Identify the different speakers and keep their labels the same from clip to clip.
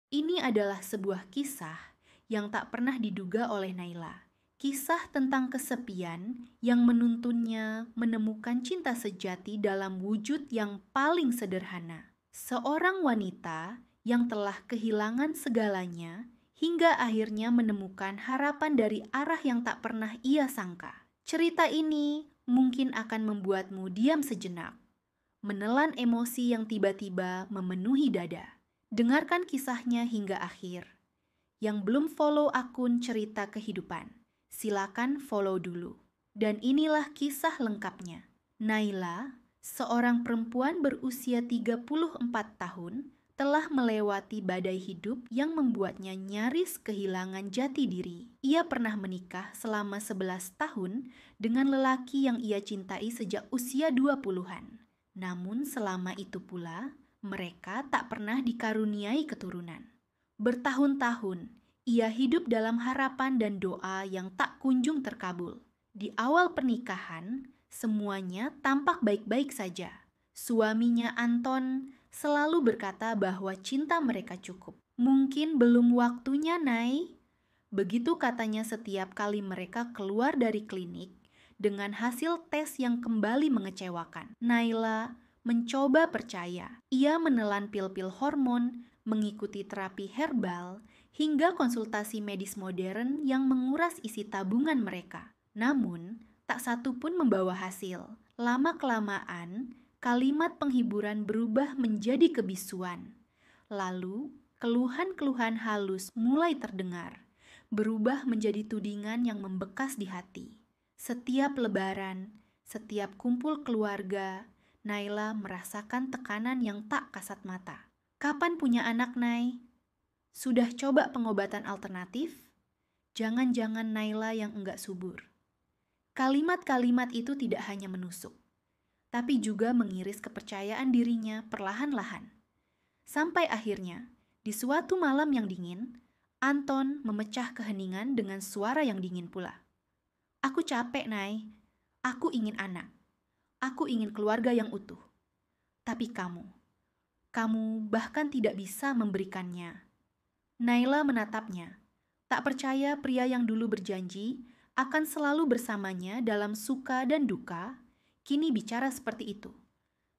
Speaker 1: Ini adalah sebuah kisah yang tak pernah diduga oleh Naila. Kisah tentang kesepian yang menuntunnya menemukan cinta sejati dalam wujud yang paling sederhana. Seorang wanita yang telah kehilangan segalanya hingga akhirnya menemukan harapan dari arah yang tak pernah ia sangka. Cerita ini mungkin akan membuatmu diam sejenak, menelan emosi yang tiba-tiba memenuhi dada. Dengarkan kisahnya hingga akhir. Yang belum follow akun Cerita Kehidupan, silakan follow dulu. Dan inilah kisah lengkapnya. Naila, seorang perempuan berusia 34 tahun, telah melewati badai hidup yang membuatnya nyaris kehilangan jati diri. Ia pernah menikah selama 11 tahun dengan lelaki yang ia cintai sejak usia 20-an. Namun selama itu pula, mereka tak pernah dikaruniai keturunan. Bertahun-tahun, ia hidup dalam harapan dan doa yang tak kunjung terkabul. Di awal pernikahan, semuanya tampak baik-baik saja. Suaminya Anton selalu berkata bahwa cinta mereka cukup. Mungkin belum waktunya, Nay. Begitu katanya setiap kali mereka keluar dari klinik dengan hasil tes yang kembali mengecewakan. Naila mencoba percaya. Ia menelan pil-pil hormon, mengikuti terapi herbal, hingga konsultasi medis modern yang menguras isi tabungan mereka. Namun, tak satu pun membawa hasil. Lama-kelamaan, kalimat penghiburan berubah menjadi kebisuan. Lalu, keluhan-keluhan halus mulai terdengar, berubah menjadi tudingan yang membekas di hati. Setiap lebaran, setiap kumpul keluarga, Naila merasakan tekanan yang tak kasat mata. Kapan punya anak, Nay? Sudah coba pengobatan alternatif? Jangan-jangan Naila yang enggak subur. Kalimat-kalimat itu tidak hanya menusuk, tapi juga mengiris kepercayaan dirinya perlahan-lahan. Sampai akhirnya, di suatu malam yang dingin, Anton memecah keheningan dengan suara yang dingin pula. Aku capek, Nay. Aku ingin anak. Aku ingin keluarga yang utuh. Tapi kamu bahkan tidak bisa memberikannya. Naila menatapnya. Tak percaya pria yang dulu berjanji akan selalu bersamanya dalam suka dan duka, kini bicara seperti itu.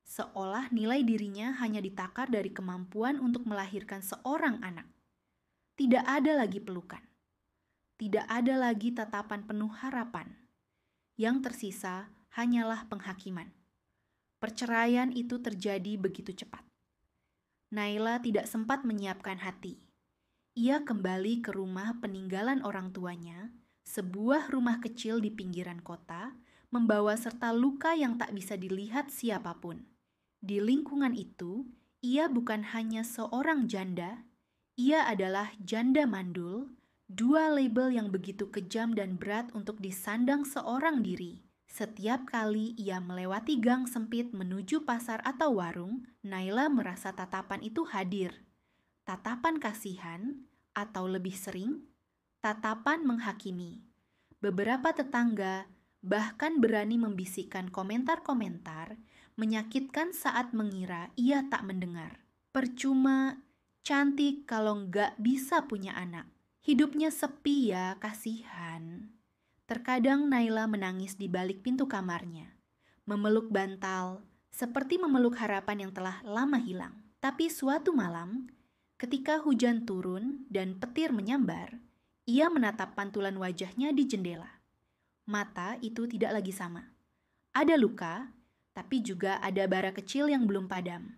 Speaker 1: Seolah nilai dirinya hanya ditakar dari kemampuan untuk melahirkan seorang anak. Tidak ada lagi pelukan. Tidak ada lagi tatapan penuh harapan. Yang tersisa hanyalah penghakiman. Perceraian itu terjadi begitu cepat. Naila tidak sempat menyiapkan hati. Ia kembali ke rumah peninggalan orang tuanya, sebuah rumah kecil di pinggiran kota, membawa serta luka yang tak bisa dilihat siapapun. Di lingkungan itu, ia bukan hanya seorang janda, ia adalah janda mandul, dua label yang begitu kejam dan berat untuk disandang seorang diri. Setiap kali ia melewati gang sempit menuju pasar atau warung, Naila merasa tatapan itu hadir. Tatapan kasihan, atau lebih sering, tatapan menghakimi. Beberapa tetangga bahkan berani membisikkan komentar-komentar menyakitkan saat mengira ia tak mendengar. Percuma, cantik kalau nggak bisa punya anak. Hidupnya sepi ya, kasihan. Terkadang Naila menangis di balik pintu kamarnya, memeluk bantal, seperti memeluk harapan yang telah lama hilang. Tapi suatu malam, ketika hujan turun dan petir menyambar, ia menatap pantulan wajahnya di jendela. Mata itu tidak lagi sama. Ada luka, tapi juga ada bara kecil yang belum padam.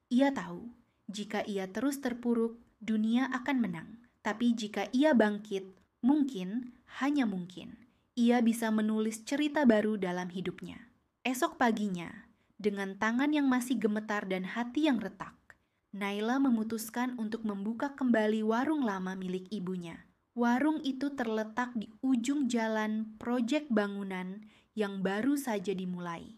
Speaker 1: Ia tahu, jika ia terus terpuruk, dunia akan menang. Tapi jika ia bangkit, mungkin, hanya mungkin, ia bisa menulis cerita baru dalam hidupnya. Esok paginya, dengan tangan yang masih gemetar dan hati yang retak, Naila memutuskan untuk membuka kembali warung lama milik ibunya. Warung itu terletak di ujung jalan proyek bangunan yang baru saja dimulai.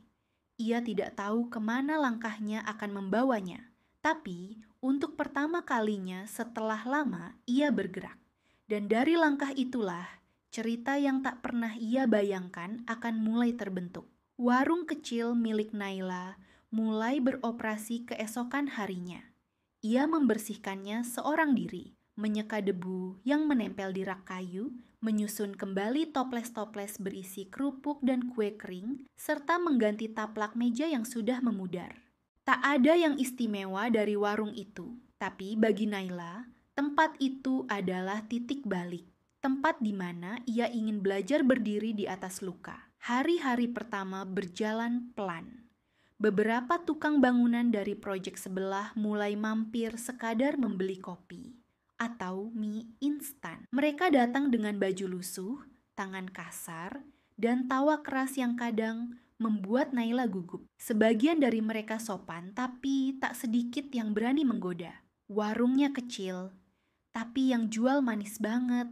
Speaker 1: Ia tidak tahu kemana langkahnya akan membawanya. Tapi, untuk pertama kalinya setelah lama, ia bergerak. Dan dari langkah itulah, cerita yang tak pernah ia bayangkan akan mulai terbentuk. Warung kecil milik Naila mulai beroperasi keesokan harinya. Ia membersihkannya seorang diri, menyeka debu yang menempel di rak kayu, menyusun kembali toples-toples berisi kerupuk dan kue kering, serta mengganti taplak meja yang sudah memudar. Tak ada yang istimewa dari warung itu, tapi bagi Naila, tempat itu adalah titik balik. Tempat di mana ia ingin belajar berdiri di atas luka. Hari-hari pertama berjalan pelan. Beberapa tukang bangunan dari proyek sebelah mulai mampir sekadar membeli kopi atau mie instan. Mereka datang dengan baju lusuh, tangan kasar, dan tawa keras yang kadang membuat Naila gugup. Sebagian dari mereka sopan, tapi tak sedikit yang berani menggoda. Warungnya kecil, tapi yang jual manis banget.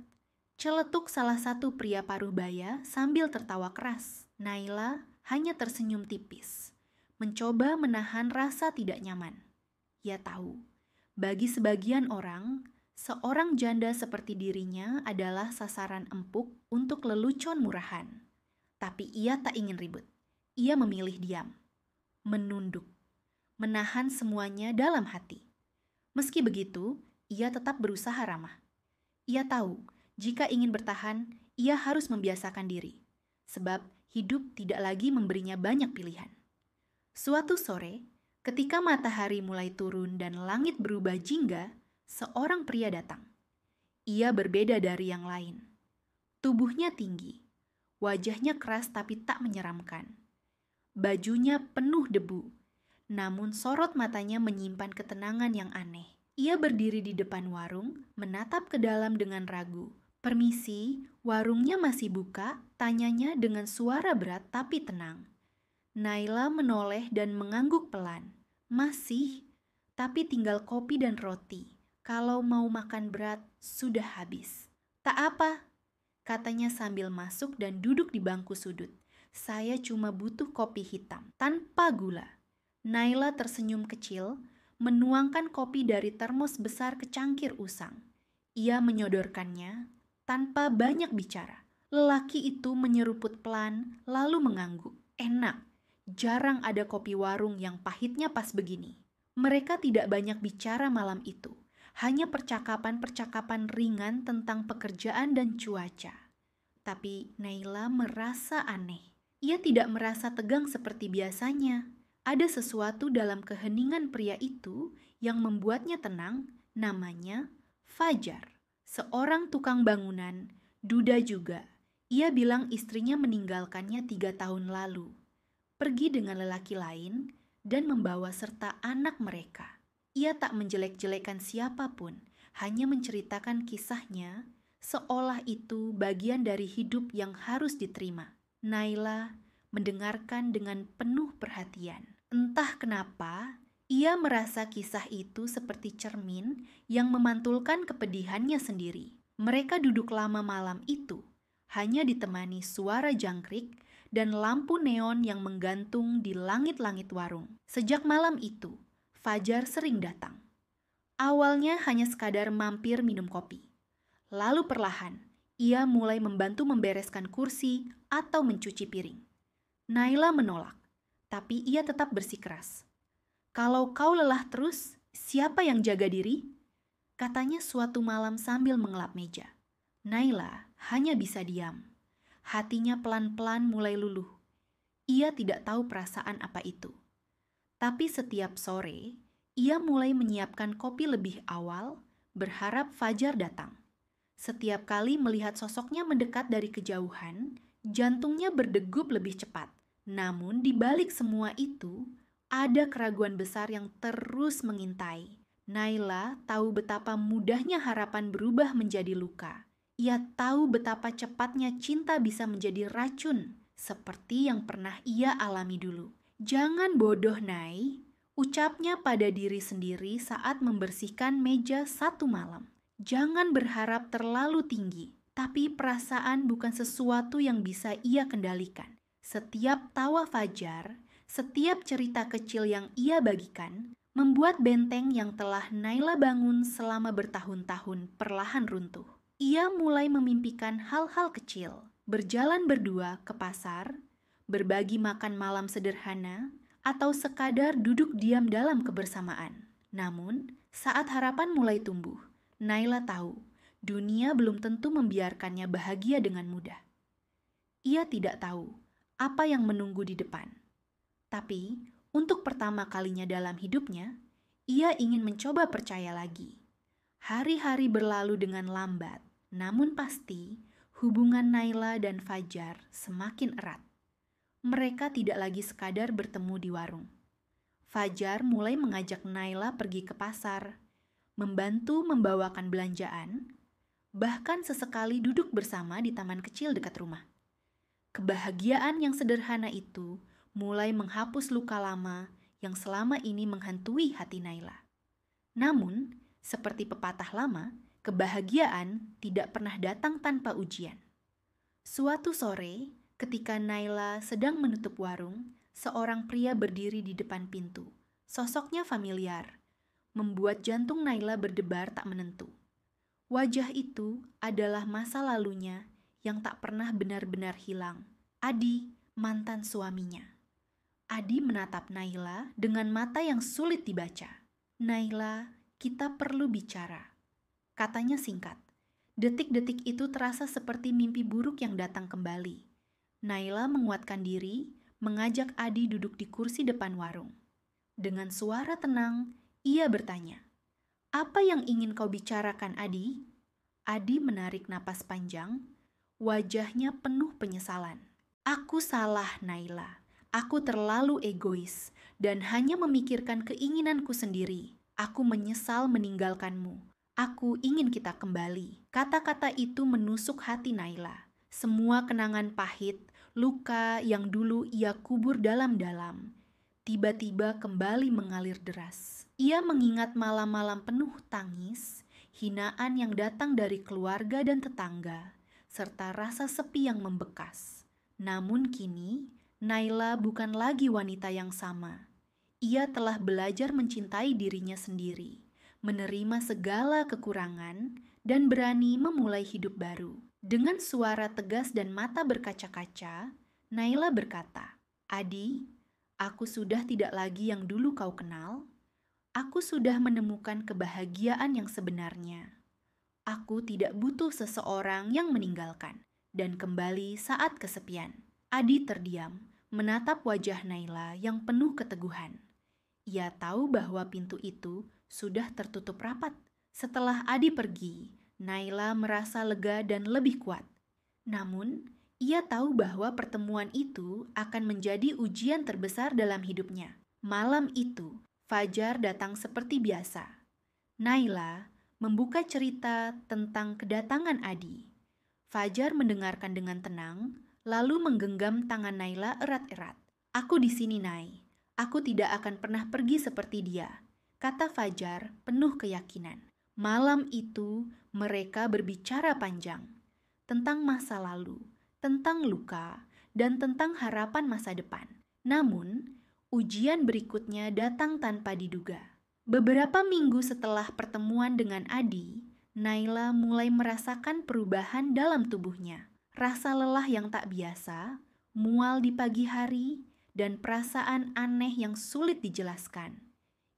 Speaker 1: Celetuk salah satu pria paruh-baya sambil tertawa keras. Naila hanya tersenyum tipis, mencoba menahan rasa tidak nyaman. Ia tahu, bagi sebagian orang, seorang janda seperti dirinya adalah sasaran empuk untuk lelucon murahan. Tapi ia tak ingin ribut. Ia memilih diam, menunduk, menahan semuanya dalam hati. Meski begitu, ia tetap berusaha ramah. Ia tahu, jika ingin bertahan, ia harus membiasakan diri, sebab hidup tidak lagi memberinya banyak pilihan. Suatu sore, ketika matahari mulai turun dan langit berubah jingga, seorang pria datang. Ia berbeda dari yang lain. Tubuhnya tinggi, wajahnya keras tapi tak menyeramkan. Bajunya penuh debu, namun sorot matanya menyimpan ketenangan yang aneh. Ia berdiri di depan warung, menatap ke dalam dengan ragu. "Permisi, warungnya masih buka?" tanyanya dengan suara berat tapi tenang. Naila menoleh dan mengangguk pelan. "Masih, tapi tinggal kopi dan roti. Kalau mau makan berat, sudah habis." "Tak apa," katanya sambil masuk dan duduk di bangku sudut. "Saya cuma butuh kopi hitam, tanpa gula." Naila tersenyum kecil, menuangkan kopi dari termos besar ke cangkir usang. Ia menyodorkannya tanpa banyak bicara. Lelaki itu menyeruput pelan, lalu mengangguk. Enak, jarang ada kopi warung yang pahitnya pas begini. Mereka tidak banyak bicara malam itu, hanya percakapan-percakapan ringan tentang pekerjaan dan cuaca. Tapi Naila merasa aneh. Ia tidak merasa tegang seperti biasanya. Ada sesuatu dalam keheningan pria itu yang membuatnya tenang, namanya Fajar. Seorang tukang bangunan, duda juga. Ia bilang istrinya meninggalkannya 3 tahun lalu. Pergi dengan lelaki lain dan membawa serta anak mereka. Ia tak menjelek-jelekan siapapun, hanya menceritakan kisahnya seolah itu bagian dari hidup yang harus diterima. Naila mendengarkan dengan penuh perhatian. Entah kenapa, ia merasa kisah itu seperti cermin yang memantulkan kepedihannya sendiri. Mereka duduk lama malam itu, hanya ditemani suara jangkrik dan lampu neon yang menggantung di langit-langit warung. Sejak malam itu, Fajar sering datang. Awalnya hanya sekadar mampir minum kopi. Lalu perlahan, ia mulai membantu membereskan kursi atau mencuci piring. Naila menolak, tapi ia tetap bersikeras. "Kalau kau lelah terus, siapa yang jaga diri?" katanya suatu malam sambil mengelap meja. Naila hanya bisa diam. Hatinya pelan-pelan mulai luluh. Ia tidak tahu perasaan apa itu. Tapi setiap sore, ia mulai menyiapkan kopi lebih awal, berharap Fajar datang. Setiap kali melihat sosoknya mendekat dari kejauhan, jantungnya berdegup lebih cepat. Namun di balik semua itu, ada keraguan besar yang terus mengintai. Naila tahu betapa mudahnya harapan berubah menjadi luka. Ia tahu betapa cepatnya cinta bisa menjadi racun, seperti yang pernah ia alami dulu. "Jangan bodoh, Nay," ucapnya pada diri sendiri saat membersihkan meja satu malam. "Jangan berharap terlalu tinggi, tapi perasaan bukan sesuatu yang bisa ia kendalikan." Setiap tawa Fajar, setiap cerita kecil yang ia bagikan, membuat benteng yang telah Naila bangun selama bertahun-tahun perlahan runtuh. Ia mulai memimpikan hal-hal kecil, berjalan berdua ke pasar, berbagi makan malam sederhana, atau sekadar duduk diam dalam kebersamaan. Namun, Saat harapan mulai tumbuh, Naila tahu dunia belum tentu membiarkannya bahagia dengan mudah. Ia tidak tahu apa yang menunggu di depan. Tapi, untuk pertama kalinya dalam hidupnya, ia ingin mencoba percaya lagi. Hari-hari berlalu dengan lambat, namun pasti hubungan Naila dan Fajar semakin erat. Mereka tidak lagi sekadar bertemu di warung. Fajar mulai mengajak Naila pergi ke pasar, membantu membawakan belanjaan, bahkan sesekali duduk bersama di taman kecil dekat rumah. Kebahagiaan yang sederhana itu mulai menghapus luka lama yang selama ini menghantui hati Naila. Namun, seperti pepatah lama, kebahagiaan tidak pernah datang tanpa ujian. Suatu sore, ketika Naila sedang menutup warung, seorang pria berdiri di depan pintu. Sosoknya familiar, membuat jantung Naila berdebar tak menentu. Wajah itu adalah masa lalunya yang tak pernah benar-benar hilang. Adi, mantan suaminya. Adi menatap Naila dengan mata yang sulit dibaca. "Naila, kita perlu bicara," katanya singkat. Detik-detik itu terasa seperti mimpi buruk yang datang kembali. Naila menguatkan diri, mengajak Adi duduk di kursi depan warung. Dengan suara tenang, ia bertanya, "Apa yang ingin kau bicarakan, Adi?" Adi menarik napas panjang, wajahnya penuh penyesalan. "Aku salah, Naila. Aku terlalu egois dan hanya memikirkan keinginanku sendiri. Aku menyesal meninggalkanmu. Aku ingin kita kembali." Kata-kata itu menusuk hati Naila. Semua kenangan pahit, luka yang dulu ia kubur dalam-dalam, tiba-tiba kembali mengalir deras. Ia mengingat malam-malam penuh tangis, hinaan yang datang dari keluarga dan tetangga, serta rasa sepi yang membekas. Namun kini, Naila bukan lagi wanita yang sama. Ia telah belajar mencintai dirinya sendiri, menerima segala kekurangan, dan berani memulai hidup baru. Dengan suara tegas dan mata berkaca-kaca, Naila berkata, "Adi, aku sudah tidak lagi yang dulu kau kenal. Aku sudah menemukan kebahagiaan yang sebenarnya. Aku tidak butuh seseorang yang meninggalkan dan kembali saat kesepian." Adi terdiam, menatap wajah Naila yang penuh keteguhan. Ia tahu bahwa pintu itu sudah tertutup rapat. Setelah Adi pergi, Naila merasa lega dan lebih kuat. Namun, ia tahu bahwa pertemuan itu akan menjadi ujian terbesar dalam hidupnya. Malam itu, Fajar datang seperti biasa. Naila membuka cerita tentang kedatangan Adi. Fajar mendengarkan dengan tenang, lalu menggenggam tangan Naila erat-erat. "Aku di sini, Nay. Aku tidak akan pernah pergi seperti dia," kata Fajar penuh keyakinan. Malam itu, mereka berbicara panjang tentang masa lalu, tentang luka, dan tentang harapan masa depan. Namun, ujian berikutnya datang tanpa diduga. Beberapa minggu setelah pertemuan dengan Adi, Naila mulai merasakan perubahan dalam tubuhnya. Rasa lelah yang tak biasa, mual di pagi hari, dan perasaan aneh yang sulit dijelaskan.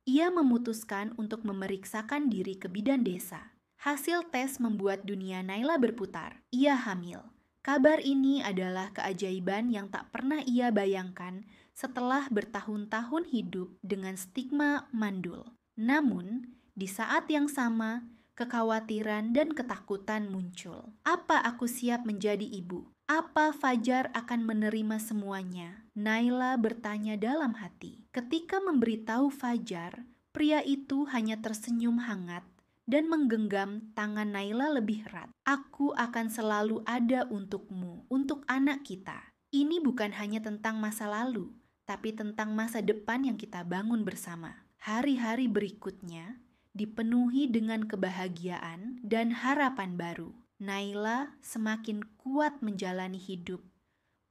Speaker 1: Ia memutuskan untuk memeriksakan diri ke bidan desa. Hasil tes membuat dunia Naila berputar. Ia hamil. Kabar ini adalah keajaiban yang tak pernah ia bayangkan setelah bertahun-tahun hidup dengan stigma mandul. Namun, di saat yang sama, kekhawatiran dan ketakutan muncul. Apa aku siap menjadi ibu? Apa Fajar akan menerima semuanya? Naila bertanya dalam hati. Ketika memberitahu Fajar, pria itu hanya tersenyum hangat dan menggenggam tangan Naila lebih erat. "Aku akan selalu ada untukmu, untuk anak kita. Ini bukan hanya tentang masa lalu, tapi tentang masa depan yang kita bangun bersama." Hari-hari berikutnya dipenuhi dengan kebahagiaan dan harapan baru. Naila semakin kuat menjalani hidup,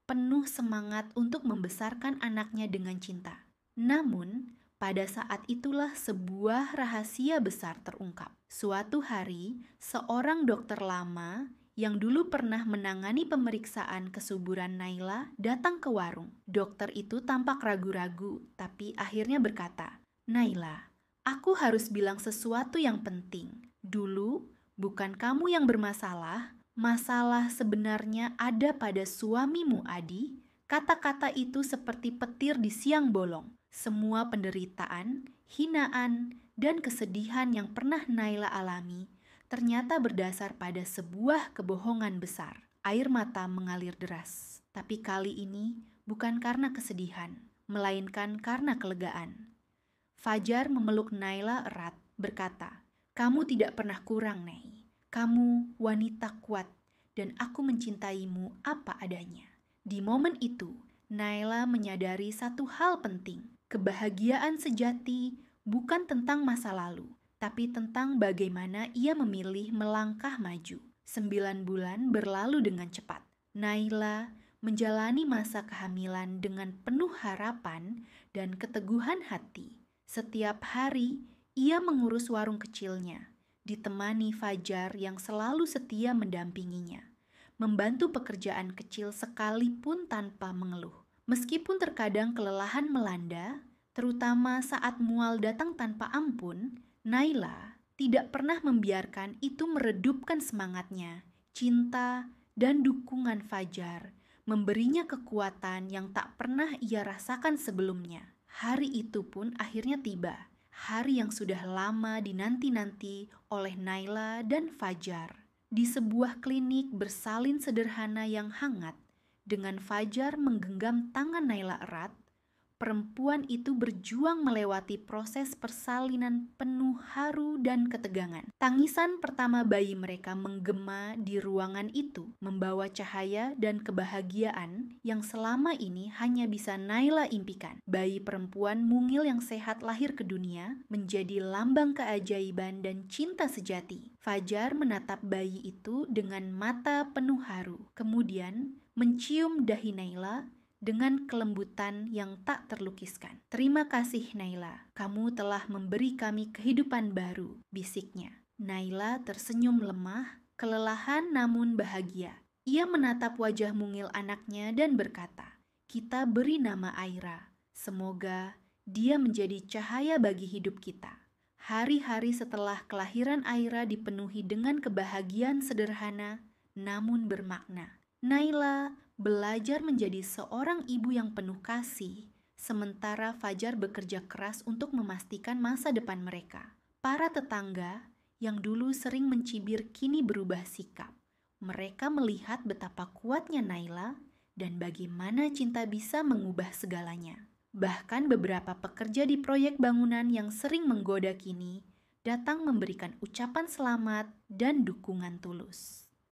Speaker 1: penuh semangat untuk membesarkan anaknya dengan cinta. Namun, pada saat itulah sebuah rahasia besar terungkap. Suatu hari, seorang dokter lama yang dulu pernah menangani pemeriksaan kesuburan Naila datang ke warung. Dokter itu tampak ragu-ragu, tapi akhirnya berkata, "Naila, Aku harus bilang sesuatu yang penting. Dulu, bukan kamu yang bermasalah. Masalah sebenarnya ada pada suamimu, Adi. Kata-kata itu seperti petir di siang bolong. Semua penderitaan, hinaan, dan kesedihan yang pernah Naila alami ternyata berdasar pada sebuah kebohongan besar. Air mata mengalir deras. Tapi kali ini bukan karena kesedihan, melainkan karena kelegaan. Fajar memeluk Naila erat, berkata, "Kamu tidak pernah kurang, Nei. Kamu wanita kuat, dan aku mencintaimu apa adanya." Di momen itu, Naila menyadari satu hal penting. Kebahagiaan sejati bukan tentang masa lalu, tapi tentang bagaimana ia memilih melangkah maju. 9 bulan berlalu dengan cepat. Naila menjalani masa kehamilan dengan penuh harapan dan keteguhan hati. Setiap hari, ia mengurus warung kecilnya, ditemani Fajar yang selalu setia mendampinginya, membantu pekerjaan kecil sekalipun tanpa mengeluh. Meskipun terkadang kelelahan melanda, terutama saat mual datang tanpa ampun, Naila tidak pernah membiarkan itu meredupkan semangatnya. Cinta dan dukungan Fajar memberinya kekuatan yang tak pernah ia rasakan sebelumnya. Hari itu pun akhirnya tiba, hari yang sudah lama dinanti-nanti oleh Naila dan Fajar. Di sebuah klinik bersalin sederhana yang hangat, dengan Fajar menggenggam tangan Naila erat, perempuan itu berjuang melewati proses persalinan penuh haru dan ketegangan. Tangisan pertama bayi mereka menggema di ruangan itu, membawa cahaya dan kebahagiaan yang selama ini hanya bisa Naila impikan. Bayi perempuan mungil yang sehat lahir ke dunia menjadi lambang keajaiban dan cinta sejati. Fajar menatap bayi itu dengan mata penuh haru, kemudian mencium dahi Naila dengan kelembutan yang tak terlukiskan. "Terima kasih, Naila. Kamu telah memberi kami kehidupan baru," bisiknya. Naila tersenyum lemah, kelelahan namun bahagia. Ia menatap wajah mungil anaknya dan berkata, "Kita beri nama Aira. Semoga dia menjadi cahaya bagi hidup kita." Hari-hari setelah kelahiran Aira dipenuhi dengan kebahagiaan sederhana namun bermakna. Naila belajar menjadi seorang ibu yang penuh kasih, sementara Fajar bekerja keras untuk memastikan masa depan mereka. Para tetangga yang dulu sering mencibir kini berubah sikap. Mereka melihat betapa kuatnya Naila dan bagaimana cinta bisa mengubah segalanya. Bahkan beberapa pekerja di proyek bangunan yang sering menggoda kini datang memberikan ucapan selamat dan dukungan tulus.